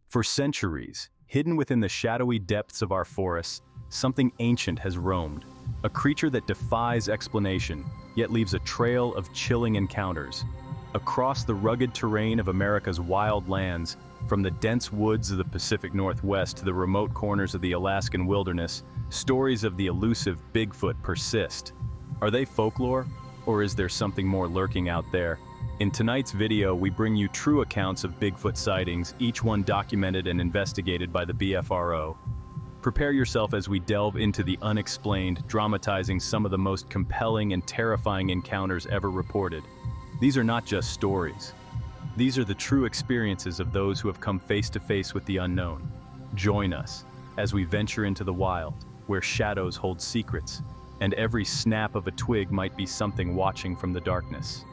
For centuries, hidden within the shadowy depths of our forests, something ancient has roamed, a creature that defies explanation, yet leaves a trail of chilling encounters. Across the rugged terrain of America's wild lands, from the dense woods of the Pacific Northwest to the remote corners of the Alaskan wilderness, stories of the elusive Bigfoot persist. Are they folklore, or is there something more lurking out there? In tonight's video, we bring you true accounts of Bigfoot sightings, each one documented and investigated by the BFRO. Prepare yourself as we delve into the unexplained, dramatizing some of the most compelling and terrifying encounters ever reported. These are not just stories. These are the true experiences of those who have come face to face with the unknown. Join us as we venture into the wild, where shadows hold secrets, and every snap of a twig might be something watching from the darkness.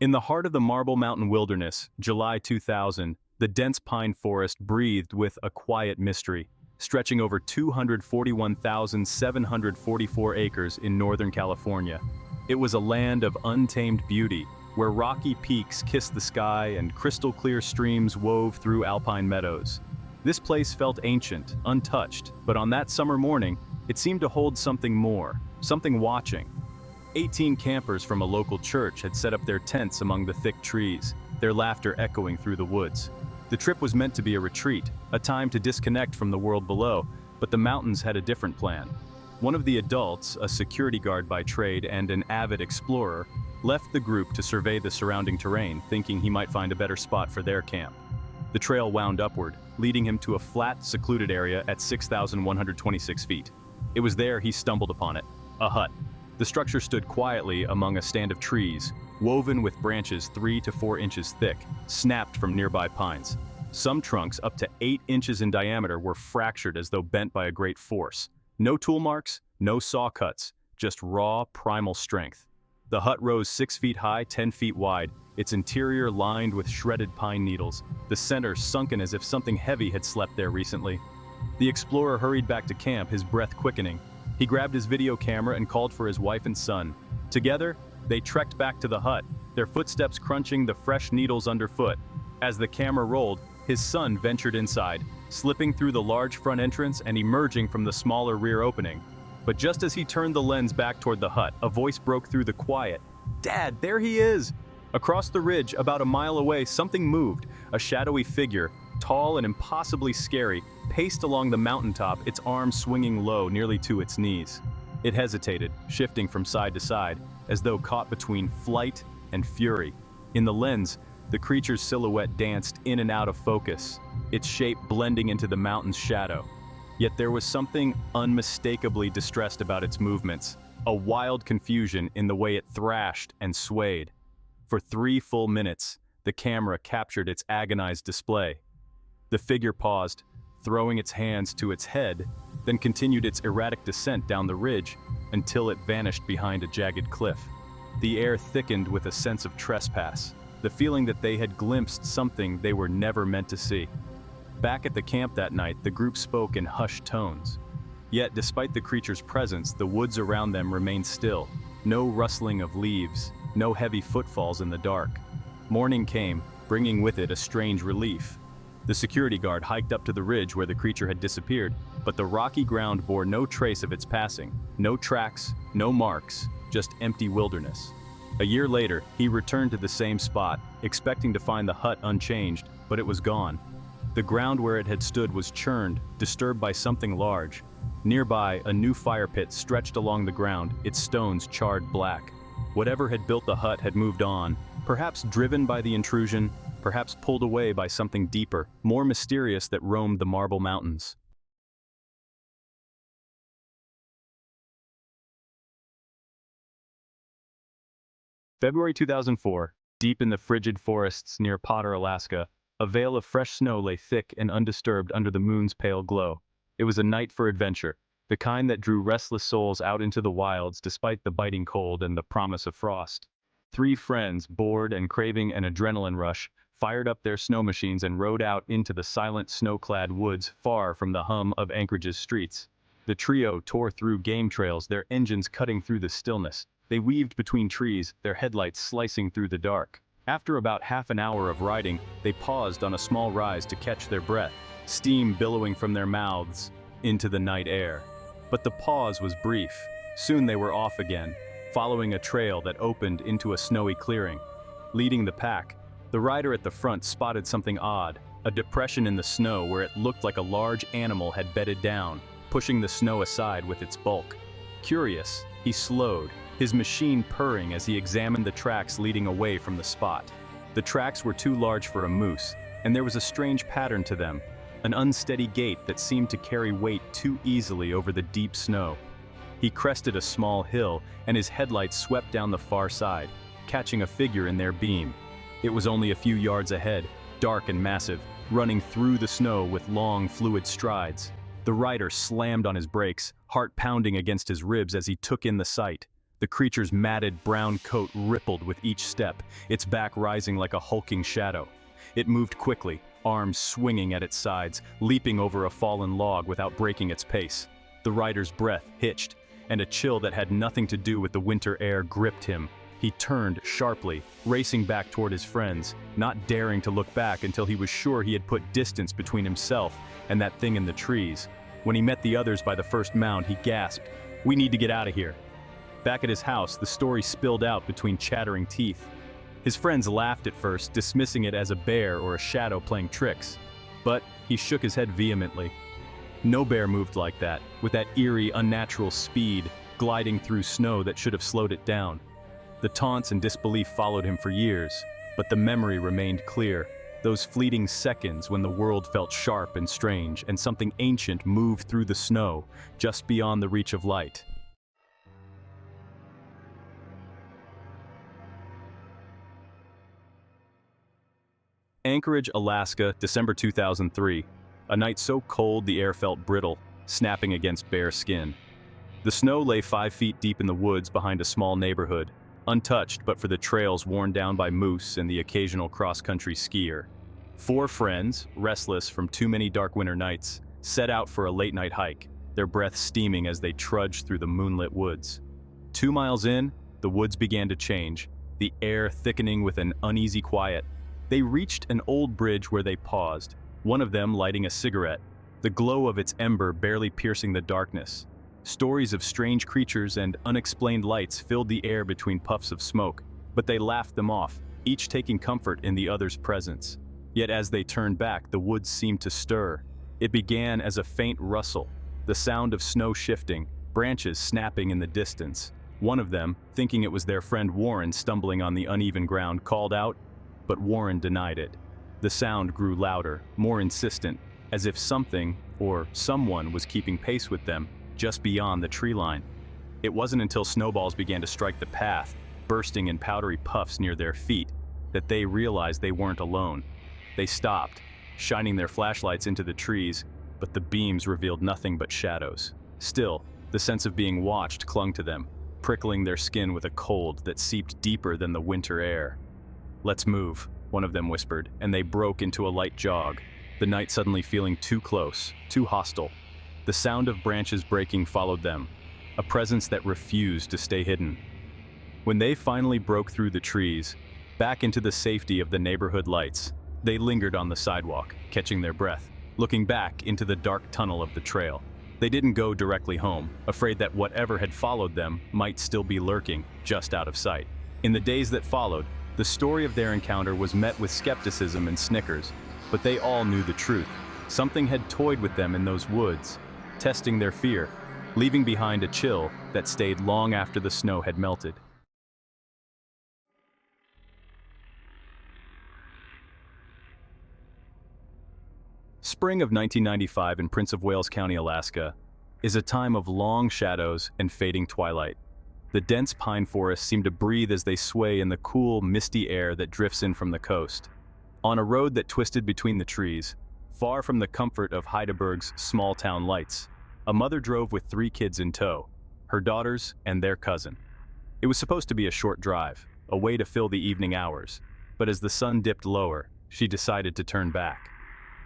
In the heart of the Marble Mountain Wilderness, July 2000, the dense pine forest breathed with a quiet mystery, stretching over 241,744 acres in Northern California. It was a land of untamed beauty, where rocky peaks kissed the sky and crystal-clear streams wove through alpine meadows. This place felt ancient, untouched, but on that summer morning, it seemed to hold something more, something watching. 18 campers from a local church had set up their tents among the thick trees, their laughter echoing through the woods. The trip was meant to be a retreat, a time to disconnect from the world below, but the mountains had a different plan. One of the adults, a security guard by trade and an avid explorer, left the group to survey the surrounding terrain, thinking he might find a better spot for their camp. The trail wound upward, leading him to a flat, secluded area at 6,126 feet. It was there he stumbled upon it, a hut. The structure stood quietly among a stand of trees, woven with branches 3 to 4 inches thick, snapped from nearby pines. Some trunks up to 8 inches in diameter were fractured as though bent by a great force. No tool marks, no saw cuts, just raw, primal strength. The hut rose 6 feet high, 10 feet wide, its interior lined with shredded pine needles, the center sunken as if something heavy had slept there recently. The explorer hurried back to camp, his breath quickening. He grabbed his video camera and called for his wife and son. Together, they trekked back to the hut, their footsteps crunching the fresh needles underfoot. As the camera rolled, his son ventured inside, slipping through the large front entrance and emerging from the smaller rear opening. But just as he turned the lens back toward the hut, a voice broke through the quiet. "Dad, there he is!" Across the ridge, about a mile away, something moved, a shadowy figure, tall and impossibly scary, paced along the mountaintop, its arms swinging low, nearly to its knees. It hesitated, shifting from side to side, as though caught between flight and fury. In the lens, the creature's silhouette danced in and out of focus, its shape blending into the mountain's shadow. Yet there was something unmistakably distressed about its movements, a wild confusion in the way it thrashed and swayed. For 3 full minutes, the camera captured its agonized display. The figure paused, throwing its hands to its head, then continued its erratic descent down the ridge until it vanished behind a jagged cliff. The air thickened with a sense of trespass, the feeling that they had glimpsed something they were never meant to see. Back at the camp that night, the group spoke in hushed tones. Yet, despite the creature's presence, the woods around them remained still. No rustling of leaves, no heavy footfalls in the dark. Morning came, bringing with it a strange relief. The security guard hiked up to the ridge where the creature had disappeared, but the rocky ground bore no trace of its passing. No tracks, no marks, just empty wilderness. A year later, he returned to the same spot, expecting to find the hut unchanged, but it was gone. The ground where it had stood was churned, disturbed by something large. Nearby, a new fire pit stretched along the ground, its stones charred black. Whatever had built the hut had moved on, perhaps driven by the intrusion, perhaps pulled away by something deeper, more mysterious that roamed the Marble Mountains. February 2004, deep in the frigid forests near Potter, Alaska, a veil of fresh snow lay thick and undisturbed under the moon's pale glow. It was a night for adventure, the kind that drew restless souls out into the wilds despite the biting cold and the promise of frost. 3 friends, bored and craving an adrenaline rush, fired up their snow machines and rode out into the silent snow-clad woods far from the hum of Anchorage's streets. The trio tore through game trails, their engines cutting through the stillness, They weaved between trees, their headlights slicing through the dark. After about half an hour of riding, they paused on a small rise to catch their breath, steam billowing from their mouths into the night air. But the pause was brief. Soon they were off again, following a trail that opened into a snowy clearing. Leading the pack, the rider at the front spotted something odd, a depression in the snow where it looked like a large animal had bedded down, pushing the snow aside with its bulk. Curious, he slowed, his machine purring as he examined the tracks leading away from the spot. The tracks were too large for a moose, and there was a strange pattern to them, an unsteady gait that seemed to carry weight too easily over the deep snow. He crested a small hill, and his headlights swept down the far side, catching a figure in their beam. It was only a few yards ahead, dark and massive, running through the snow with long, fluid strides. The rider slammed on his brakes, heart pounding against his ribs as he took in the sight. The creature's matted brown coat rippled with each step, its back rising like a hulking shadow. It moved quickly, arms swinging at its sides, leaping over a fallen log without breaking its pace. The rider's breath hitched, and a chill that had nothing to do with the winter air gripped him. He turned sharply, racing back toward his friends, not daring to look back until he was sure he had put distance between himself and that thing in the trees. When he met the others by the first mound, he gasped, "We need to get out of here." Back at his house, the story spilled out between chattering teeth. His friends laughed at first, dismissing it as a bear or a shadow playing tricks. But he shook his head vehemently. No bear moved like that, with that eerie, unnatural speed, gliding through snow that should have slowed it down. The taunts and disbelief followed him for years, but the memory remained clear. Those fleeting seconds when the world felt sharp and strange, and something ancient moved through the snow, just beyond the reach of light. Anchorage, Alaska, December 2003. A night so cold the air felt brittle, snapping against bare skin. The snow lay 5 feet deep in the woods behind a small neighborhood, untouched but for the trails worn down by moose and the occasional cross-country skier. 4 friends, restless from too many dark winter nights, set out for a late-night hike, their breath steaming as they trudged through the moonlit woods. 2 miles in, the woods began to change, the air thickening with an uneasy quiet. They reached an old bridge where they paused, one of them lighting a cigarette, the glow of its ember barely piercing the darkness. Stories of strange creatures and unexplained lights filled the air between puffs of smoke, but they laughed them off, each taking comfort in the other's presence. Yet as they turned back, the woods seemed to stir. It began as a faint rustle, the sound of snow shifting, branches snapping in the distance. One of them, thinking it was their friend Warren stumbling on the uneven ground, called out, but Warren denied it. The sound grew louder, more insistent, as if something, or someone, was keeping pace with them, just beyond the tree line. It wasn't until snowballs began to strike the path, bursting in powdery puffs near their feet, that they realized they weren't alone. They stopped, shining their flashlights into the trees, but the beams revealed nothing but shadows. Still, the sense of being watched clung to them, prickling their skin with a cold that seeped deeper than the winter air. "Let's move," one of them whispered, and they broke into a light jog, the night suddenly feeling too close, too hostile. The sound of branches breaking followed them, a presence that refused to stay hidden. When they finally broke through the trees, back into the safety of the neighborhood lights, they lingered on the sidewalk, catching their breath, looking back into the dark tunnel of the trail. They didn't go directly home, afraid that whatever had followed them might still be lurking, just out of sight. In the days that followed, the story of their encounter was met with skepticism and snickers, but they all knew the truth. Something had toyed with them in those woods, testing their fear, leaving behind a chill that stayed long after the snow had melted. Spring of 1995 in Prince of Wales County, Alaska, is a time of long shadows and fading twilight. The dense pine forests seem to breathe as they sway in the cool, misty air that drifts in from the coast. On a road that twisted between the trees, far from the comfort of Heidelberg's small-town lights, a mother drove with 3 kids in tow, her daughters and their cousin. It was supposed to be a short drive, a way to fill the evening hours, but as the sun dipped lower, she decided to turn back.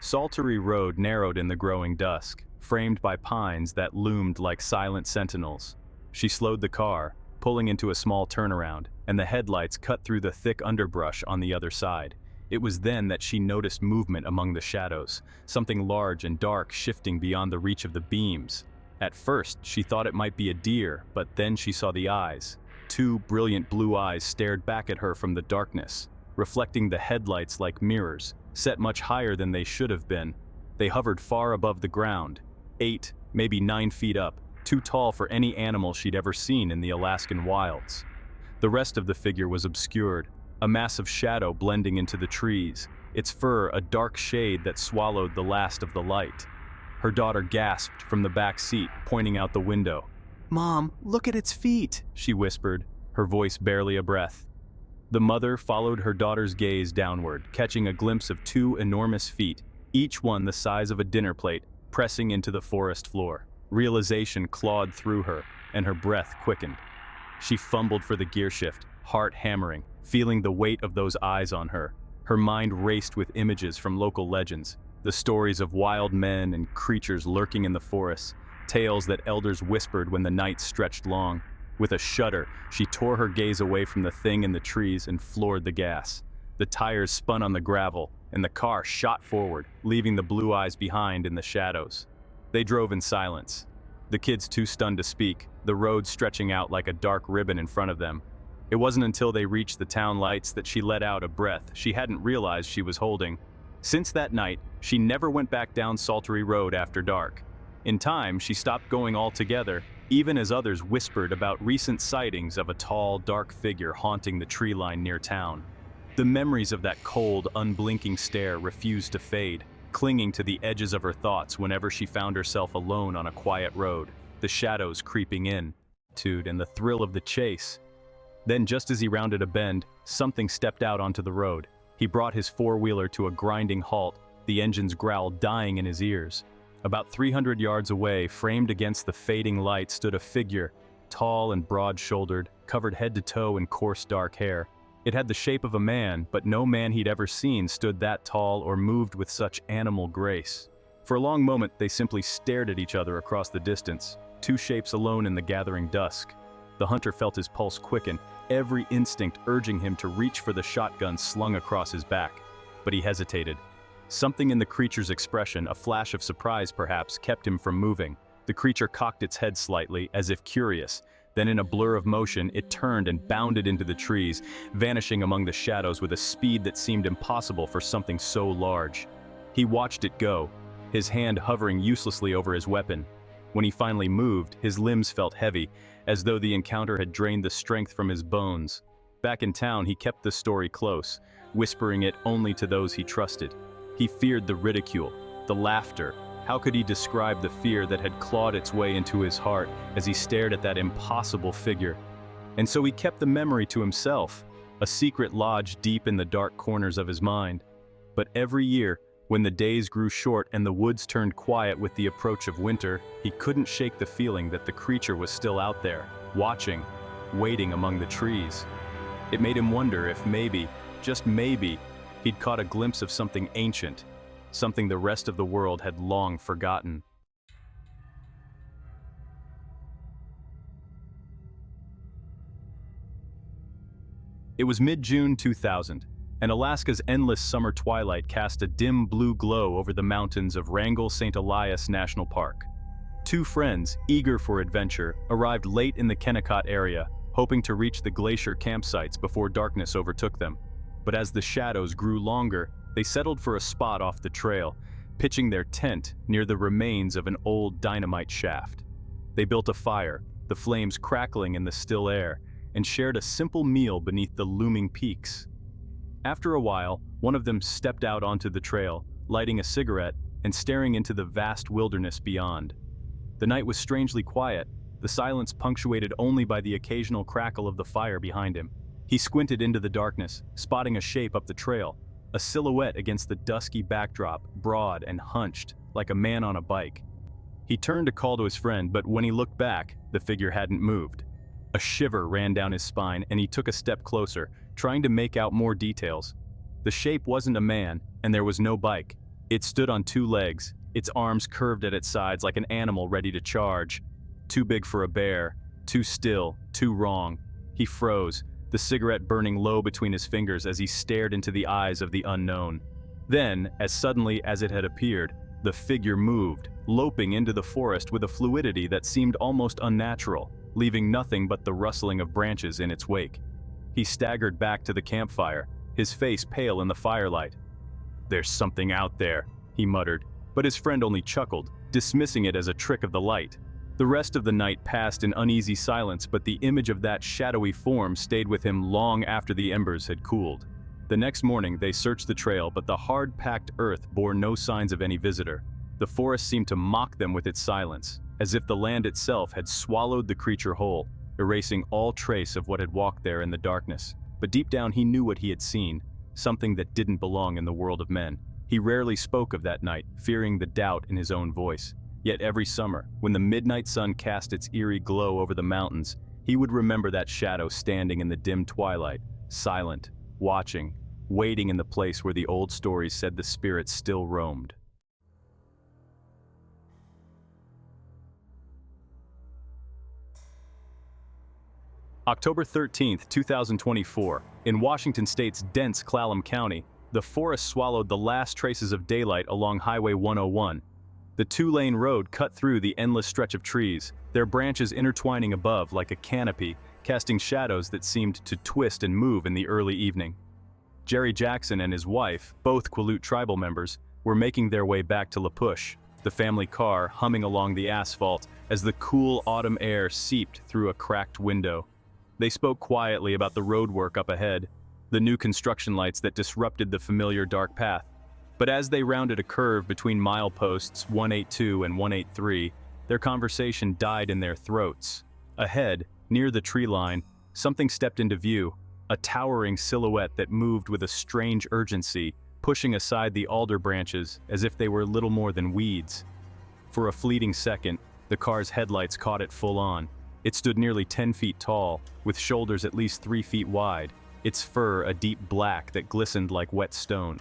Saltery Road narrowed in the growing dusk, framed by pines that loomed like silent sentinels. She slowed the car, pulling into a small turnaround, and the headlights cut through the thick underbrush on the other side. It was then that she noticed movement among the shadows, something large and dark shifting beyond the reach of the beams. At first, she thought it might be a deer, but then she saw the eyes. Two brilliant blue eyes stared back at her from the darkness, reflecting the headlights like mirrors, set much higher than they should have been. They hovered far above the ground, 8, maybe 9 feet up, too tall for any animal she'd ever seen in the Alaskan wilds. The rest of the figure was obscured, a massive shadow blending into the trees, its fur a dark shade that swallowed the last of the light. Her daughter gasped from the back seat, pointing out the window. "Mom, look at its feet," she whispered, her voice barely a breath. The mother followed her daughter's gaze downward, catching a glimpse of 2 enormous feet, each one the size of a dinner plate, pressing into the forest floor. Realization clawed through her, and her breath quickened. She fumbled for the gear shift, heart hammering, feeling the weight of those eyes on her. Her mind raced with images from local legends, the stories of wild men and creatures lurking in the forests, tales that elders whispered when the night stretched long. With a shudder, she tore her gaze away from the thing in the trees and floored the gas. The tires spun on the gravel, and the car shot forward, leaving the blue eyes behind in the shadows. They drove in silence, the kids too stunned to speak, the road stretching out like a dark ribbon in front of them. It wasn't until they reached the town lights that she let out a breath she hadn't realized she was holding. Since that night, she never went back down Saltery Road after dark. In time, she stopped going altogether, even as others whispered about recent sightings of a tall, dark figure haunting the tree line near town. The memories of that cold, unblinking stare refused to fade, clinging to the edges of her thoughts whenever she found herself alone on a quiet road, the shadows creeping in, and the thrill of the chase. Then, just as he rounded a bend, something stepped out onto the road. He brought his four-wheeler to a grinding halt, the engine's growl dying in his ears. About 300 yards away, framed against the fading light, stood a figure, tall and broad-shouldered, covered head to toe in coarse dark hair. It had the shape of a man, but no man he'd ever seen stood that tall or moved with such animal grace. For a long moment, they simply stared at each other across the distance, two shapes alone in the gathering dusk. The hunter felt his pulse quicken, every instinct urging him to reach for the shotgun slung across his back. But he hesitated. Something in the creature's expression, a flash of surprise perhaps, kept him from moving. The creature cocked its head slightly, as if curious. Then in a blur of motion, it turned and bounded into the trees, vanishing among the shadows with a speed that seemed impossible for something so large. He watched it go, his hand hovering uselessly over his weapon. When he finally moved, his limbs felt heavy, as though the encounter had drained the strength from his bones. Back in town, he kept the story close, whispering it only to those he trusted. He feared the ridicule, the laughter. How could he describe the fear that had clawed its way into his heart as he stared at that impossible figure? And so he kept the memory to himself, a secret lodged deep in the dark corners of his mind. But every year, when the days grew short and the woods turned quiet with the approach of winter, he couldn't shake the feeling that the creature was still out there, watching, waiting among the trees. It made him wonder if maybe, just maybe, he'd caught a glimpse of something ancient, something the rest of the world had long forgotten. It was mid-June 2000, and Alaska's endless summer twilight cast a dim blue glow over the mountains of Wrangell St. Elias National Park. Two friends, eager for adventure, arrived late in the Kenai area, hoping to reach the glacier campsites before darkness overtook them. But as the shadows grew longer, they settled for a spot off the trail, pitching their tent near the remains of an old dynamite shaft. They built a fire, the flames crackling in the still air, and shared a simple meal beneath the looming peaks. After a while, one of them stepped out onto the trail, lighting a cigarette and staring into the vast wilderness beyond. The night was strangely quiet, the silence punctuated only by the occasional crackle of the fire behind him. He squinted into the darkness, spotting a shape up the trail, a silhouette against the dusky backdrop, broad and hunched, like a man on a bike. He turned to call to his friend, but when he looked back, the figure hadn't moved. A shiver ran down his spine, and he took a step closer, trying to make out more details. The shape wasn't a man, and there was no bike. It stood on two legs, its arms curved at its sides like an animal ready to charge. Too big for a bear, Too still, too wrong. He froze, the cigarette burning low between his fingers as he stared into the eyes of the unknown. Then, as suddenly as it had appeared, the figure moved, loping into the forest with a fluidity that seemed almost unnatural, leaving nothing but the rustling of branches in its wake. He staggered back to the campfire, his face pale in the firelight. "There's something out there," he muttered, but his friend only chuckled, dismissing it as a trick of the light. The rest of the night passed in uneasy silence, but the image of that shadowy form stayed with him long after the embers had cooled. The next morning they searched the trail, but the hard-packed earth bore no signs of any visitor. The forest seemed to mock them with its silence, as if the land itself had swallowed the creature whole, erasing all trace of what had walked there in the darkness. But deep down he knew what he had seen, something that didn't belong in the world of men. He rarely spoke of that night, fearing the doubt in his own voice. Yet every summer, when the midnight sun cast its eerie glow over the mountains, he would remember that shadow standing in the dim twilight, silent, watching, waiting in the place where the old stories said the spirits still roamed. October 13, 2024, in Washington State's dense Clallam County, the forest swallowed the last traces of daylight along Highway 101. The two-lane road cut through the endless stretch of trees, their branches intertwining above like a canopy, casting shadows that seemed to twist and move in the early evening. Jerry Jackson and his wife, both Quileute tribal members, were making their way back to La Push, the family car humming along the asphalt as the cool autumn air seeped through a cracked window. They spoke quietly about the roadwork up ahead, the new construction lights that disrupted the familiar dark path. But as they rounded a curve between mileposts 182 and 183, their conversation died in their throats. Ahead, near the tree line, something stepped into view, a towering silhouette that moved with a strange urgency, pushing aside the alder branches as if they were little more than weeds. For a fleeting second, the car's headlights caught it full on. It stood nearly 10 feet tall, with shoulders at least 3 feet wide, its fur a deep black that glistened like wet stone.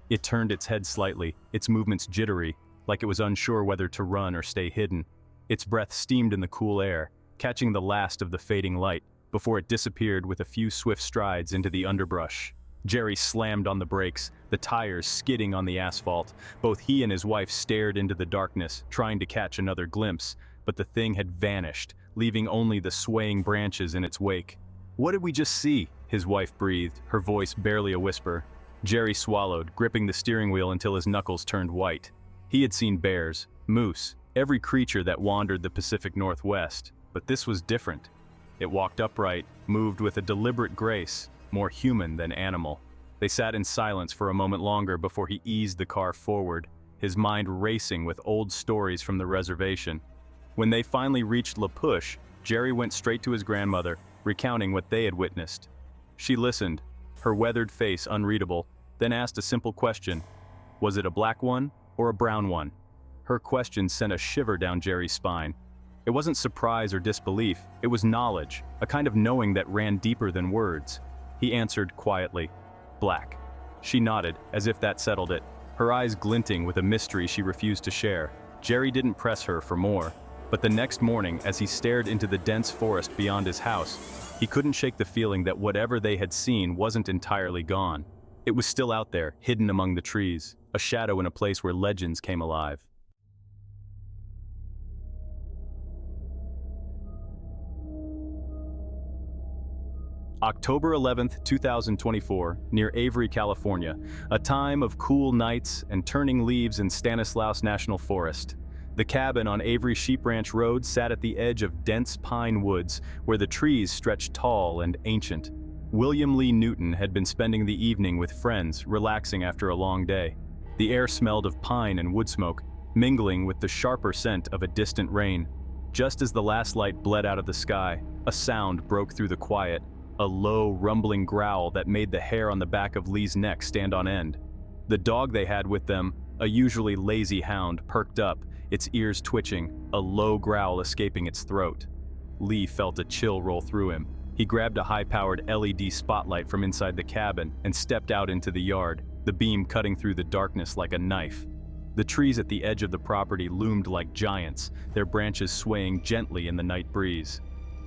It turned its head slightly, its movements jittery, like it was unsure whether to run or stay hidden. Its breath steamed in the cool air, catching the last of the fading light, before it disappeared with a few swift strides into the underbrush. Jerry slammed on the brakes, the tires skidding on the asphalt. Both he and his wife stared into the darkness, trying to catch another glimpse, but the thing had vanished, leaving only the swaying branches in its wake. "What did we just see?" his wife breathed, her voice barely a whisper. Jerry swallowed, gripping the steering wheel until his knuckles turned white. He had seen bears, moose, every creature that wandered the Pacific Northwest, but this was different. It walked upright, moved with a deliberate grace, more human than animal. They sat in silence for a moment longer before he eased the car forward, his mind racing with old stories from the reservation. When they finally reached La Push, Jerry went straight to his grandmother, recounting what they had witnessed. She listened, her weathered face unreadable, then asked a simple question. Was it a black one or a brown one? Her question sent a shiver down Jerry's spine. It wasn't surprise or disbelief, it was knowledge, a kind of knowing that ran deeper than words. He answered quietly, "Black." She nodded, as if that settled it, her eyes glinting with a mystery she refused to share. Jerry didn't press her for more, but the next morning, as he stared into the dense forest beyond his house, he couldn't shake the feeling that whatever they had seen wasn't entirely gone. It was still out there, hidden among the trees, a shadow in a place where legends came alive. October 11th, 2024, near Avery, California, a time of cool nights and turning leaves in Stanislaus National Forest. The cabin on Avery Sheep Ranch Road sat at the edge of dense pine woods where the trees stretched tall and ancient. William Lee Newton had been spending the evening with friends, relaxing after a long day. The air smelled of pine and wood smoke, mingling with the sharper scent of a distant rain. Just as the last light bled out of the sky, a sound broke through the quiet, a low, rumbling growl that made the hair on the back of Lee's neck stand on end. The dog they had with them, a usually lazy hound, perked up, its ears twitching, a low growl escaping its throat. Lee felt a chill roll through him. He grabbed a high-powered LED spotlight from inside the cabin and stepped out into the yard, the beam cutting through the darkness like a knife. The trees at the edge of the property loomed like giants, their branches swaying gently in the night breeze.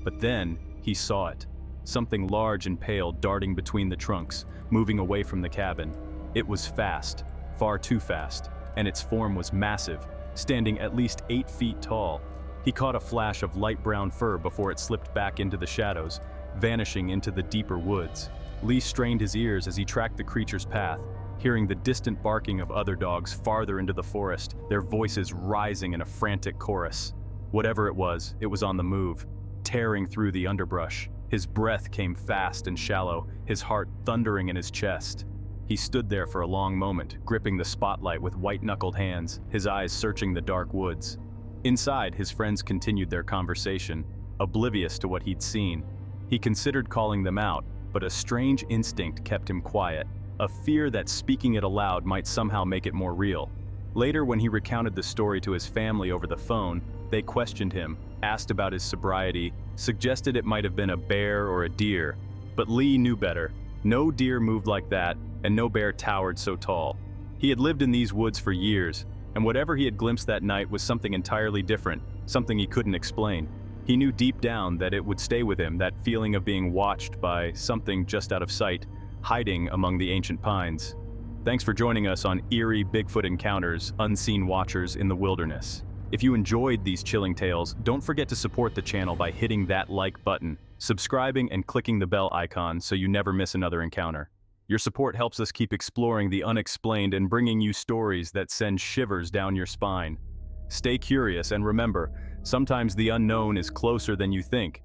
But then, he saw it. Something large and pale darting between the trunks, moving away from the cabin. It was fast, far too fast, and its form was massive, standing at least 8 feet tall. He caught a flash of light brown fur before it slipped back into the shadows, vanishing into the deeper woods. Lee strained his ears as he tracked the creature's path, hearing the distant barking of other dogs farther into the forest, their voices rising in a frantic chorus. Whatever it was on the move, tearing through the underbrush. His breath came fast and shallow, his heart thundering in his chest. He stood there for a long moment, gripping the spotlight with white-knuckled hands, his eyes searching the dark woods. Inside, his friends continued their conversation, oblivious to what he'd seen. He considered calling them out, but a strange instinct kept him quiet, a fear that speaking it aloud might somehow make it more real. Later, when he recounted the story to his family over the phone, they questioned him, asked about his sobriety, suggested it might have been a bear or a deer. But Lee knew better. No deer moved like that, and no bear towered so tall. He had lived in these woods for years, and whatever he had glimpsed that night was something entirely different, something he couldn't explain. He knew deep down that it would stay with him, that feeling of being watched by something just out of sight, hiding among the ancient pines. Thanks for joining us on Eerie Bigfoot Encounters, Unseen Watchers in the Wilderness. If you enjoyed these chilling tales, don't forget to support the channel by hitting that like button, subscribing and clicking the bell icon so you never miss another encounter. Your support helps us keep exploring the unexplained and bringing you stories that send shivers down your spine. Stay curious and remember, sometimes the unknown is closer than you think.